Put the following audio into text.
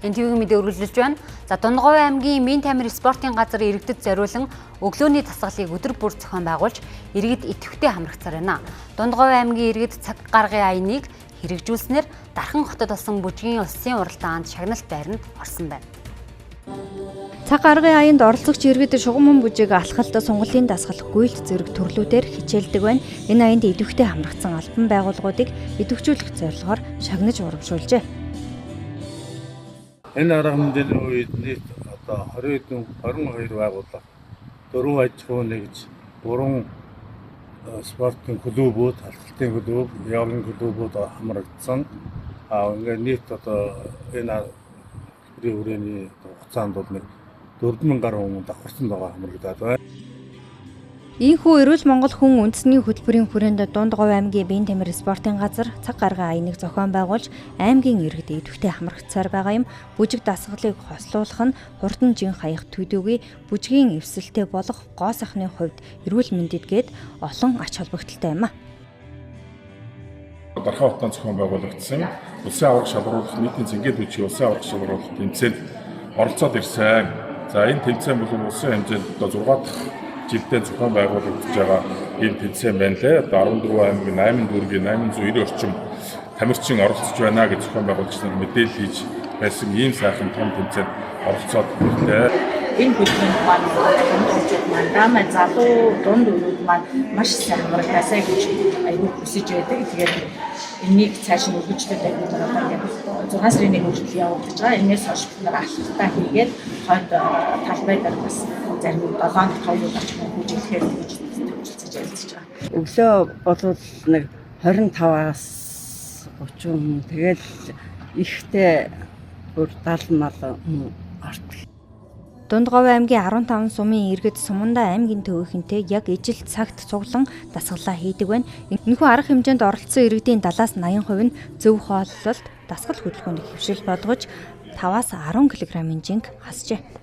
Энэ төвийн мэдээ үргэлжлүүлж байна. За Дундгой аймгийн Мин тамир спортын газар иргэдэд зориулан өглөөний дасгалыг өдөр бүр зохион байгуулж иргэд идэвхтэй хамрагцаар байна. Дундгой аймгийн иргэд цаг гаргын аяныг хэрэгжүүлснээр Дархан хотод болсон бүжгийн улсын уралдаанд шагналт байранд орсон байна. Цаг гаргын аянд оролцогч иргэд шугамн бүжиг алхалт сонголын дасгал гүйлт зэрэг төрлүүдээр хичээлдэг байна. Энэ аянд идэвхтэй хамрагдсан албан байгууллагуудыг идэвхжүүлэх зорилгоор шагнаж урамшуулжээ. Энэ арга хэмжээний үед нийт одоо 22 байгууллага, 4 аж ахуй нэгж, 3 спортын клубүүд, алхалтын клуб, йогийн клубүүд хамрагдсан. Ингээд нийт одоо энэ хүрээний хугацаанд бол 4000 гаруй хүн давхарсан байгаа хамрагдаад байна. Ийхүү Эрүүл Монгол хүн үндэсний хөтөлбөрийн хүрээнд Дундгой аймгийн Мин тамир спортын газар цаг гаргын аяныг зохион байгуулж аймгийн иргэд идэвхтэй хамрагцаар байгаа юм. Бүжиг дасгалыг хослуулах нь хурдан жин хаях төдийгүй бүжгийн эвсэлтэй болох гоо сахны хувьд эрүүл мэндэд гээд олон ач холбогдолтой юм а. Дархан хотод зохион байгуулагдсан улсын аварга шалгаруулах нийтийн зингээд бүжгийн улсын аварга шалгаруулах тэмцээнд оролцоод ирсэн. За энэ тэмцээн бол улсын хэмжээнд одоо 6 дахь жилдээ зохион байгуулагдаж байгаа энэ тэмцээн байна лээ. Одоо 14 аймгийн 8 дүүргийн 890 орчим тамирчин оролцож байна гэж зохион байгуулагчид мэдээлэл хийж байсан ийм сайхан том тэмцээнд оролцоод ирлээ. Энэ бүжгийн маань дундчид маань даамай залуу дунд өрөөд маань маш сайн хамрагдасаа гэж аягүй хүсэж байдаг. Тэгээд энийг цааш нь үргэлжлүүлээд аягүй одоо 6 сарын 1 хүртэл явагдаж байгаа. Энээс хойш бид нар алхалтаа хийгээд хойд талбай дээр бас зарим 7 товлууд очих бүжиглэхээр гэж төвчилж ярилцж байгаа. Өглөө болвол нэг 25-аас 30 тэгэл ихтэй бүр 70 мал ордог. Дундгой аймгийн 15 сумын иргэд Сумандаа аймгийн төвийнхэнтэй яг ижил цагт цуглан дасгалаа хийдэг байна. Энэхүү арга хэмжээнд оролцсон иргэдийн 70-80% нь зөв хооллолт, дасгал хөдөлгөөнд хэвшил болгож 5-аас 10 кг-ын жинг хасжээ.